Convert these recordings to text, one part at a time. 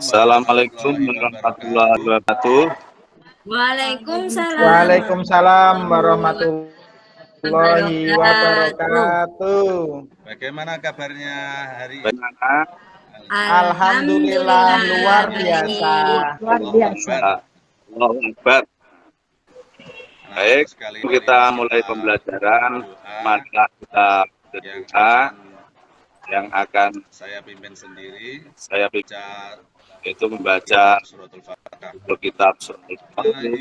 Assalamualaikum warahmatullahi wabarakatuh. Waalaikumsalam Waalaikumsalam warahmatullahi wabarakatuh. Bagaimana kabarnya hari ini? Bagaimana? Alhamdulillah luar biasa. Allahu Akbar. Baik, kita mulai pembelajaran. Maka kita berdoa yang akan saya pimpin sendiri. Saya itu membaca suratul Fatihah. kitab suratul Fatihah.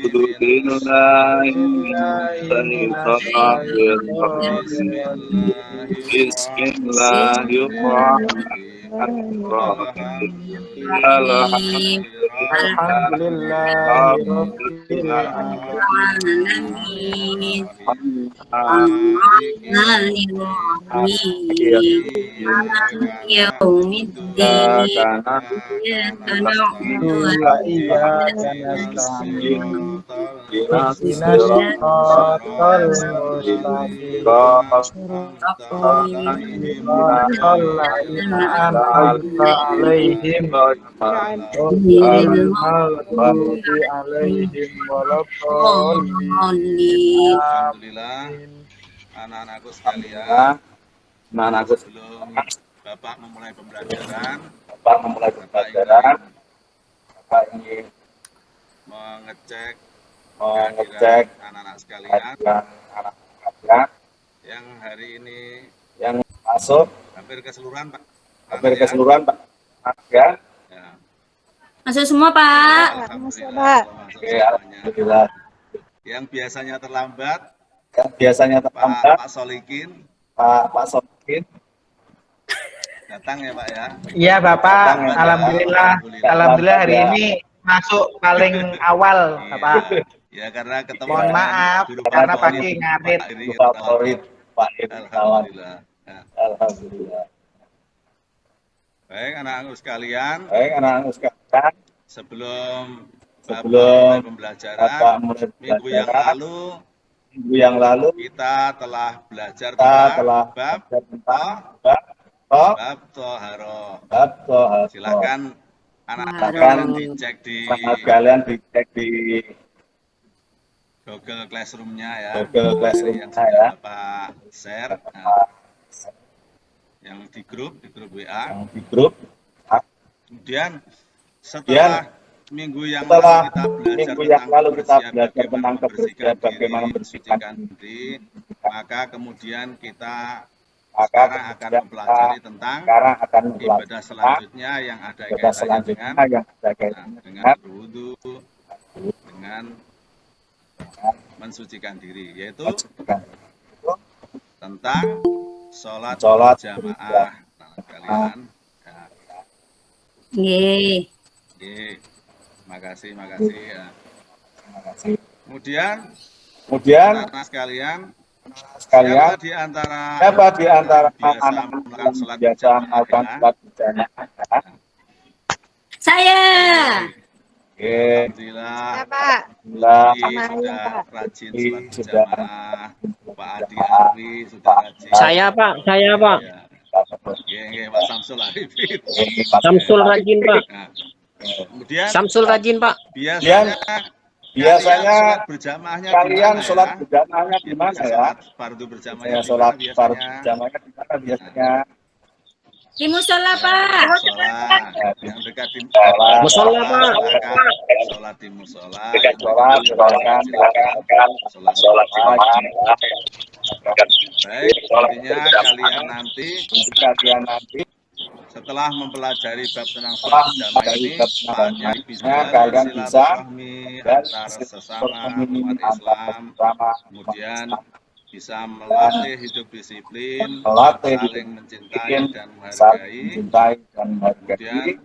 Bismillahirrahmanirrahim. Alhamdulillahirabbil alamin. Alhamdulillah, anak-anakku sekalian, sebelum Bapak memulai pembelajaran, Bapak ingin mengecek anak-anak sekalian yang hari ini yang masuk hampir keseluruhan Pak. Ya. Masuk semua Pak. Alhamdulillah. Oke, alhamdulillah. Yang biasanya terlambat, Pak Solikin Solikin datang ya Pak ya. Iya Bapak, alhamdulillah hari ini masuk paling awal Bapak. Ya karena ketemu. Mohon maaf karena pagi ngarit. favorit Pak Alhamdulillah. Ya. Alhamdulillah. Baik anak-anakku sekalian, sebelum Bapak pembelajaran minggu yang lalu kita telah belajar tentang bab Toharoh. Silakan anak-anak kalian dicek di Google Classroom-nya ya. Yang sudah Bapak share. Nah, yang di grup WA. Kemudian setelah minggu yang lalu kita belajar tentang kebersihan, bagaimana membersihkan diri, maka kemudian kita sekarang akan mempelajari tentang ibadah selanjutnya yang ada kaitannya dengan berwudu, dengan mensucikan diri, yaitu tentang sholat jamaah kalian. Makasih ya. Kemudian anak sekalian, siapa di antara anak biasa melakukan sholat jamaah? Saya. Alhamdulillah. Sudah rajin sholat jamaah. Pak Adi Arwi sudah rajin. Saya Pak. Pak Samsul Arifin. Samsul rajin Pak. Kemudian Samsul rajin Pak. Biasanya kalian sholat berjamaahnya di mana ya? Fardu berjamaahnya di mana biasanya? Di musola Pak. Yang dekat di musola Pak. Sholat di musola. Sholat. Baik, artinya kalian nanti setelah mempelajari bab tentang sholat jamaah ini, kalian bisa silaturahmi antar sesama umat Islam, kemudian bisa melatih hidup disiplin, saling mencintai dan menghargai, kemudian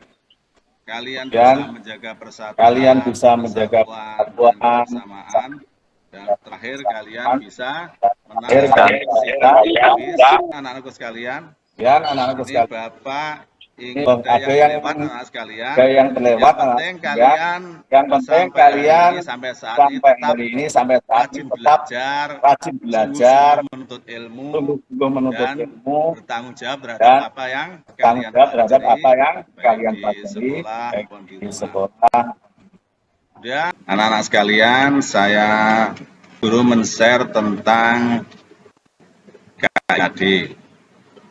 kalian bisa menjaga persatuan, kebersamaan, dan terakhir kalian bisa menangani anak-anakku sekalian. Ini Bapak ada yang lewat anak sekalian. ada yang terlewat, Yang penting kalian sampai hari ini sampai saat ini tetap rajin belajar, menuntut ilmu, sungguh-sungguh menuntut dan ilmu, bertanggung jawab dan terhadap apa yang tanggung jawab terhadap apa yang kalian pelajari, baik di sekolah. Kemudian anak-anak sekalian, saya guru men-share tentang KKD.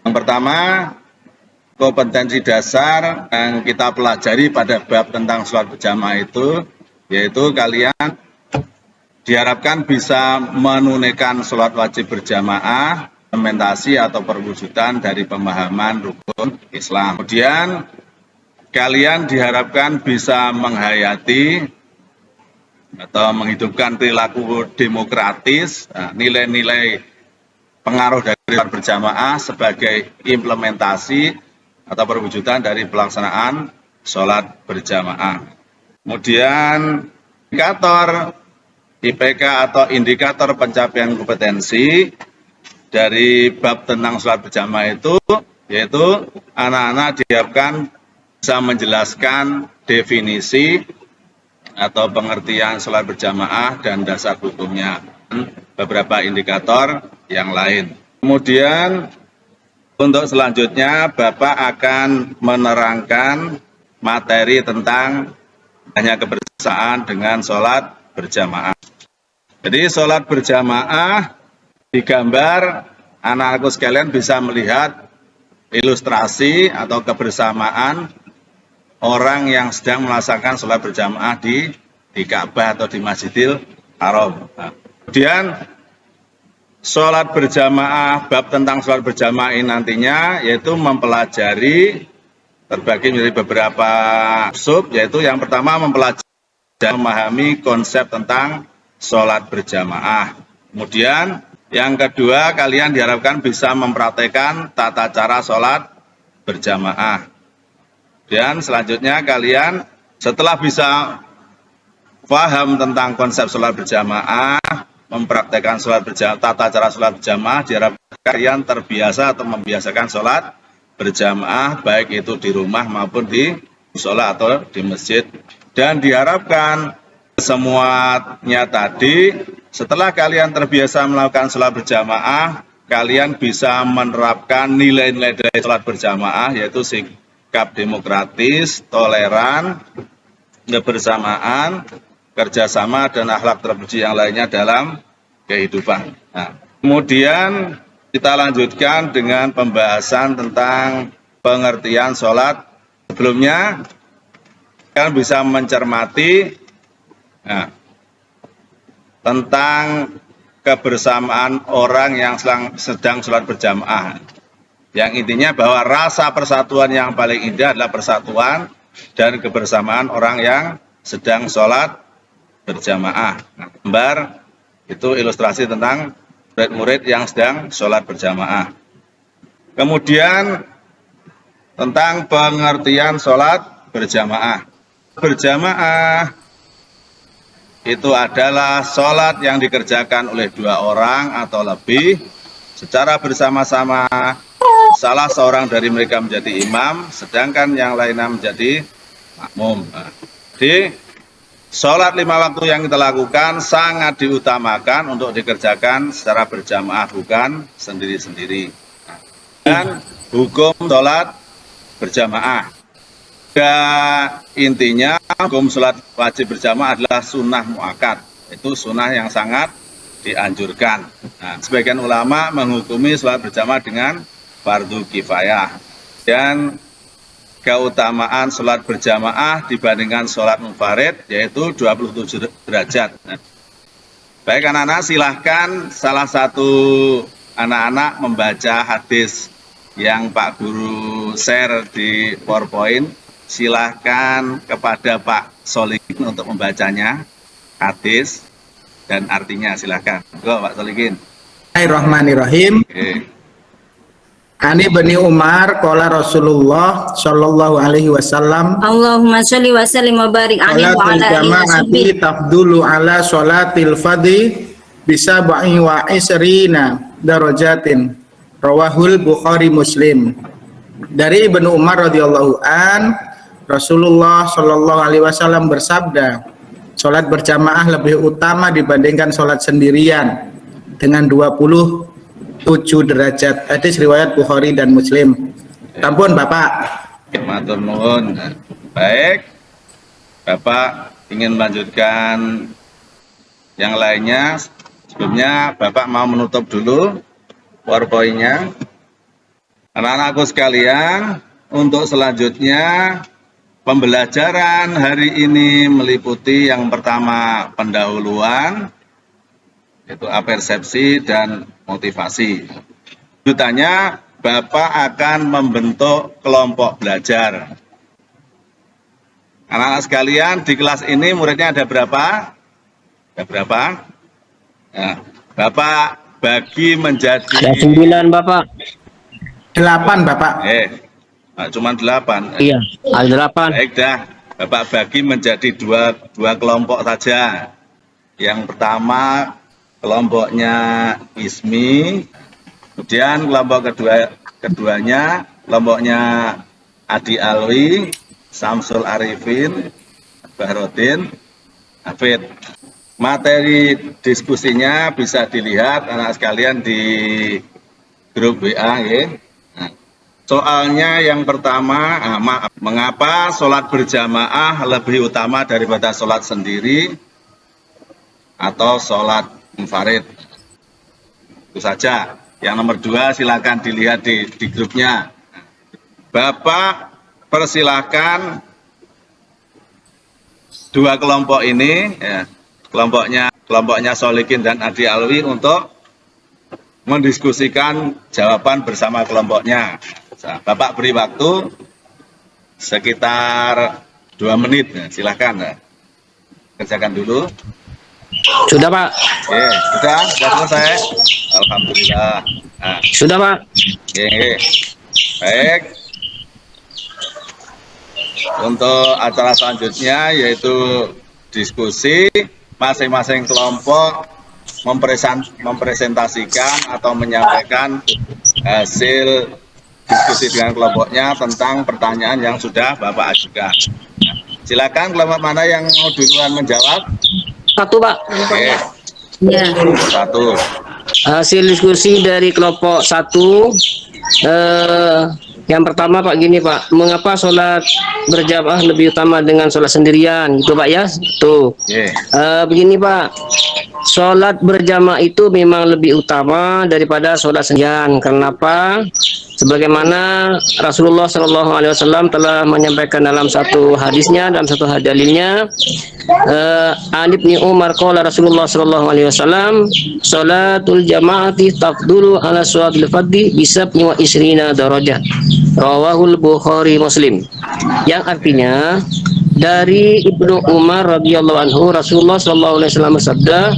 Yang pertama, kompetensi dasar yang kita pelajari pada bab tentang sholat berjamaah itu, yaitu kalian diharapkan bisa menunaikan sholat wajib berjamaah, implementasi atau perwujudan dari pemahaman rukun Islam. Kemudian kalian diharapkan bisa menghayati atau menghidupkan perilaku demokratis, nilai-nilai pengaruh dari sholat berjamaah sebagai implementasi atau perwujudan dari pelaksanaan sholat berjamaah. Kemudian indikator IPK atau indikator pencapaian kompetensi dari bab tentang sholat berjamaah itu, yaitu anak-anak diharapkan bisa menjelaskan definisi atau pengertian sholat berjamaah dan dasar hukumnya, beberapa indikator yang lain. Kemudian untuk selanjutnya Bapak akan menerangkan materi tentang hanya kebersamaan dengan sholat berjamaah. Jadi sholat berjamaah digambar, anak-anakku sekalian bisa melihat ilustrasi atau kebersamaan orang yang sedang melaksanakan sholat berjamaah di Ka'bah atau di Masjidil Haram. Kemudian sholat berjamaah, bab tentang sholat berjamaah ini nantinya yaitu mempelajari terbagi menjadi beberapa sub, yaitu yang pertama mempelajari dan memahami konsep tentang sholat berjamaah. Kemudian yang kedua, kalian diharapkan bisa mempraktekkan tata cara sholat berjamaah. Dan selanjutnya kalian setelah bisa paham tentang konsep sholat berjamaah, mempraktekkan sholat berjamaah, tata cara sholat berjamaah, diharapkan kalian terbiasa atau membiasakan sholat berjamaah, baik itu di rumah maupun di sholat atau di masjid. Dan diharapkan semuanya tadi, setelah kalian terbiasa melakukan sholat berjamaah, kalian bisa menerapkan nilai-nilai dari sholat berjamaah, yaitu sikap demokratis, toleran, kebersamaan, kerjasama, dan akhlak terpuji yang lainnya dalam kehidupan. Nah, kemudian kita lanjutkan dengan pembahasan tentang pengertian sholat. Sebelumnya, kalian bisa mencermati tentang kebersamaan orang yang sedang sholat berjamaah. Yang intinya bahwa rasa persatuan yang paling indah adalah persatuan dan kebersamaan orang yang sedang sholat berjamaah. Gambar itu ilustrasi tentang murid-murid yang sedang sholat berjamaah. Kemudian tentang pengertian sholat berjamaah. Berjamaah itu adalah sholat yang dikerjakan oleh dua orang atau lebih secara bersama-sama. Salah seorang dari mereka menjadi imam, sedangkan yang lainnya menjadi makmum. Jadi, sholat 5 waktu yang kita lakukan sangat diutamakan untuk dikerjakan secara berjamaah, bukan sendiri-sendiri. Dan hukum sholat berjamaah. Dan intinya, hukum sholat wajib berjamaah adalah sunnah muakkad. Itu sunnah yang sangat dianjurkan. Nah, sebagian ulama menghukumi sholat berjamaah dengan fardu kifayah. Dan keutamaan sholat berjamaah dibandingkan sholat munfarid yaitu 27 derajat. Baik anak-anak, silahkan salah satu anak-anak membaca hadis yang Pak Guru share di PowerPoint. Silahkan kepada Pak Solikin untuk membacanya, hadis dan artinya, silahkan. Go Pak Solikin. Bismillahirrahmanirrahim. Ani Bani Umar qala Rasulullah sallallahu alaihi wasallam, Allahumma sholli wa sallim wa barik alaihi wa ala alihi jama'ati tafdulu ala sholatil fadhi bisa wa isrina darajatin. Rawahul Bukhari Muslim. Dari Ibnu Umar radhiyallahu an, Rasulullah Shallallahu alaihi wasallam bersabda, sholat berjamaah lebih utama dibandingkan sholat sendirian dengan 27 derajat. Hadis riwayat Bukhari dan Muslim. Ampun Bapak. Matur nuwun. Baik, Bapak ingin melanjutkan yang lainnya. Sebelumnya Bapak mau menutup dulu PowerPoint-nya. Anak-anakku sekalian, untuk selanjutnya pembelajaran hari ini meliputi yang pertama pendahuluan, yaitu apersepsi dan motivasi. Lanjutannya Bapak akan membentuk kelompok belajar. Anak-anak sekalian, di kelas ini muridnya ada berapa? Ada berapa? Nah, Bapak bagi menjadi... Ada 9 Bapak. 8 Bapak. Cuma 8. Iya, ada 8. Baik dah, Bapak bagi menjadi dua kelompok saja. Yang pertama kelompoknya Ismi, kemudian kelompok keduanya kelompoknya Adi Alwi, Samsul Arifin, Bahrodin, Hafid. Materi diskusinya bisa dilihat anak sekalian di grup WA ya. Soalnya yang pertama, mengapa sholat berjamaah lebih utama daripada sholat sendiri atau sholat munfarid? Itu saja. Yang nomor 2 silakan dilihat di grupnya. Bapak persilahkan dua kelompok ini, ya, kelompoknya Solikin dan Adi Alwi untuk mendiskusikan jawaban bersama kelompoknya. Bapak beri waktu sekitar 2 menit, silahkan kerjakan dulu. Sudah Pak. Oke, sudah selesai. Alhamdulillah. Nah, Sudah Pak. oke. Baik. Untuk acara selanjutnya yaitu diskusi, masing-masing kelompok mempresentasikan atau menyampaikan hasil diskusi dengan kelompoknya tentang pertanyaan yang sudah Bapak ajukan. Silakan kelompok mana yang mau duluan menjawab? 1 Pak. Oke, Ya. 1. Hasil diskusi dari kelompok 1. Yang pertama Pak gini Pak, mengapa sholat berjamaah lebih utama dengan sholat sendirian gitu Pak ya? Tuh. Oke. Begini Pak, sholat berjamaah itu memang lebih utama daripada sholat sendirian. Kenapa? Sebagaimana Rasulullah SAW telah menyampaikan dalam satu hadisnya, dalam satu dalilnya, An Ibnu Umar qala Rasulullah SAW, sholatul jamaati tafdulu ala sholatil fardhi bisab'i wa isrina darajah. Rawahul Bukhari Muslim. Yang artinya dari Ibnu Umar radhiyallahu anhu, Rasulullah SAW bersabda,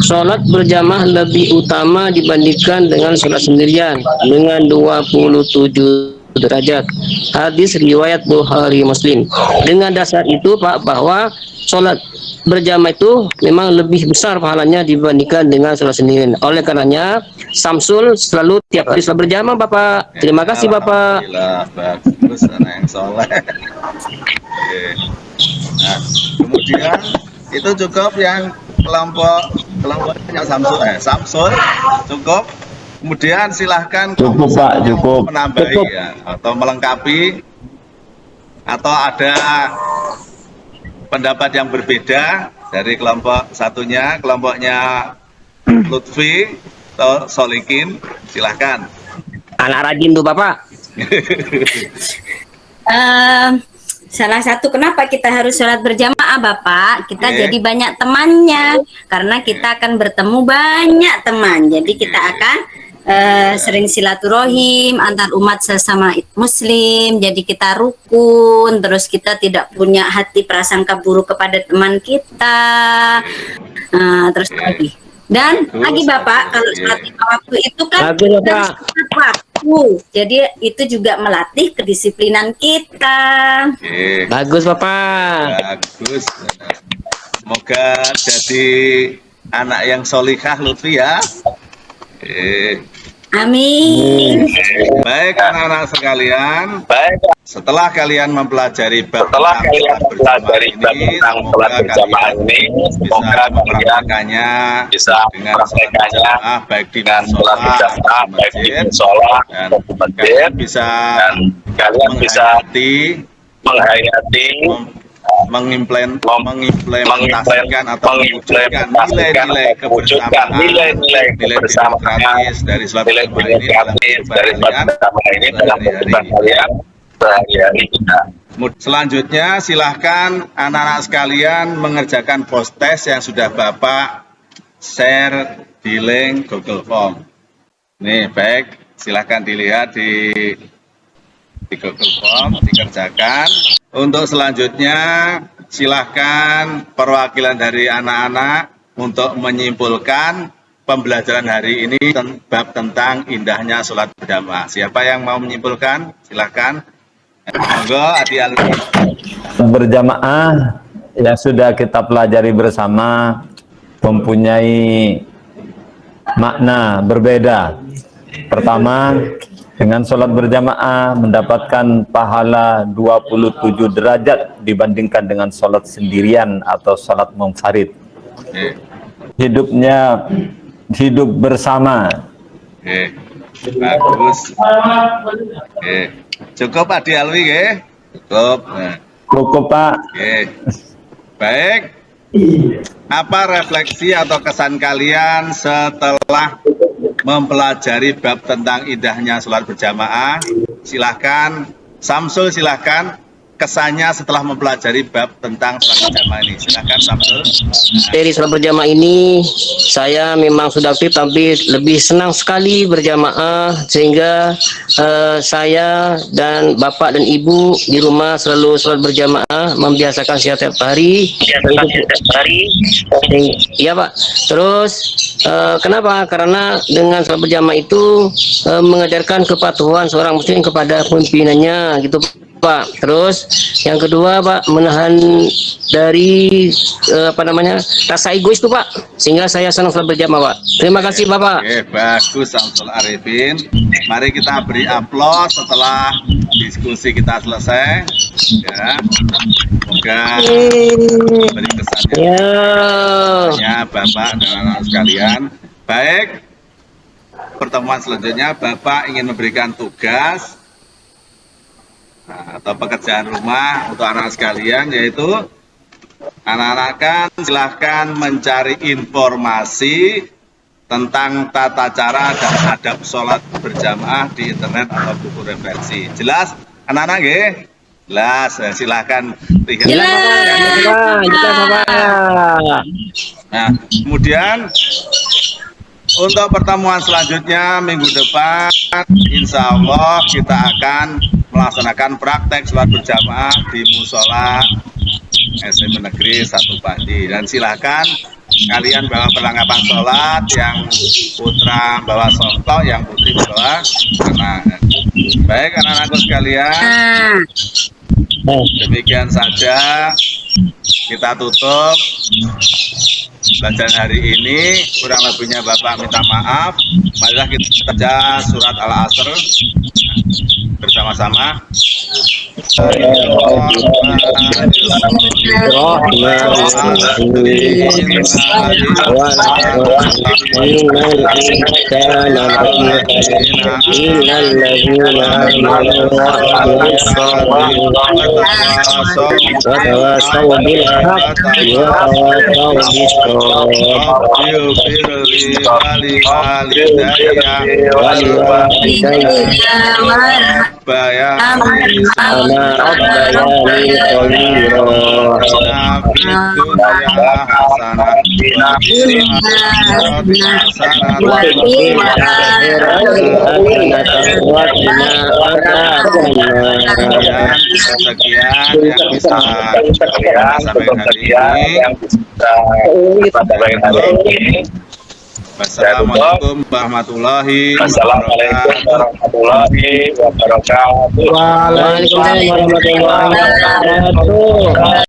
sholat berjamaah lebih utama dibandingkan dengan sholat sendirian dengan 27 derajat. Hadis riwayat Bukhari Muslim. Dengan dasar itu Pak, bahwa sholat berjamaah itu memang lebih besar pahalanya dibandingkan dengan sholat sendirian. Oleh karenanya Samsul selalu tiap hari sholat berjamaah Bapak. Terima kasih Bapak. Alhamdulillah, bagus, anak yang soleh. Oke. Nah, kemudian itu cukup yang kelompoknya Samsul cukup. Kemudian silahkan Cukup Pak, cukup. menambahi ya, atau melengkapi atau ada pendapat yang berbeda dari kelompok satunya, kelompoknya Lutfi atau Solikin, silahkan. Anak rajin tuh Bapak. Salah satu kenapa kita harus sholat berjamaah Bapak, kita Oke. jadi banyak temannya, karena kita akan bertemu banyak teman, jadi kita akan sering silaturahim antar umat sesama muslim, jadi kita rukun, terus kita tidak punya hati prasangka buruk kepada teman kita. Terus lagi dan Bagus, lagi Bapak, bagus. kalau sholat lima waktu itu kan Bagus, kita Bapak. harus tepat waktu, jadi itu juga melatih kedisiplinan kita. Oke, Bagus Bapak. bagus. Semoga jadi anak yang solihah Lutfi ya. Amin. Baik anak-anak sekalian, setelah kalian mempelajari bab tentang sholat berjamaah ini, semoga kalian bisa mempraktekannya baik di musola dan kalian bisa menghayati, mengimplementasikan atau mewujudkan nilai-nilai kebersamaan, nilai demokratis dari sholat berjamaah ini dalam kehidupan kalian sehari-hari kita. Selanjutnya silahkan anak-anak sekalian mengerjakan post test yang sudah Bapak share di link Google Form. Nih baik, silahkan dilihat di Google Form, dikerjakan. Untuk selanjutnya silahkan perwakilan dari anak-anak untuk menyimpulkan pembelajaran hari ini bab tentang indahnya sholat berjamaah. Siapa yang mau menyimpulkan? Silahkan. Monggo, Adi Alwi. Berjamaah yang sudah kita pelajari bersama mempunyai makna berbeda. Pertama, dengan sholat berjamaah mendapatkan pahala 27 derajat dibandingkan dengan sholat sendirian atau sholat munfarid. Hidup bersama. Bagus. Cukup Adi Alwi, cukup. Cukup Pak. Baik. Apa refleksi atau kesan kalian setelah mempelajari bab tentang indahnya sholat berjamaah? Silahkan, Samsul silahkan kesannya setelah mempelajari bab tentang sholat berjamaah ini. Silahkan Samsul. Dari sholat berjamaah ini saya memang sudah aktif tapi lebih senang sekali berjamaah sehingga saya dan bapak dan ibu di rumah selalu sholat berjamaah, membiasakan setiap hari. Iya Pak. Terus kenapa? Karena dengan sholat berjamaah itu mengajarkan kepatuhan seorang muslim kepada pimpinannya gitu Pak. Terus yang kedua Pak, menahan dari rasa egois itu Pak, sehingga saya senang sholat berjamaah Pak. Terima kasih Bapak. Bagus Samsul Arifin. Mari kita beri aplaus setelah diskusi kita selesai. Ya, semoga beri kesannya Bapak dan anak sekalian. Baik, pertemuan selanjutnya Bapak ingin memberikan tugas atau pekerjaan rumah untuk anak sekalian, yaitu anak-anak kan silahkan mencari informasi tentang tata cara dan adab sholat berjamaah di internet atau buku referensi. Jelas anak-anak nggih? Jelas, silahkan lihat. Jelas Bapak. Nah, kemudian untuk pertemuan selanjutnya minggu depan, insya Allah kita akan melaksanakan praktek sholat berjamaah di musola SMP Negeri 1 Pandi. Dan silahkan kalian bawa perlengkapan sholat, yang putra bawa sontok, yang putri bawa anak. Baik anak-anakku sekalian, demikian saja kita tutup pelajaran hari ini. Kurang lebihnya Bapak minta maaf. Marilah kita baca surat Al-Asr bersama-sama. Sekian yang bisa sampai hari ini. Wassalamualaikum warahmatullahi wabarakatuh. Waalaikumsalam warahmatullahi wabarakatuh.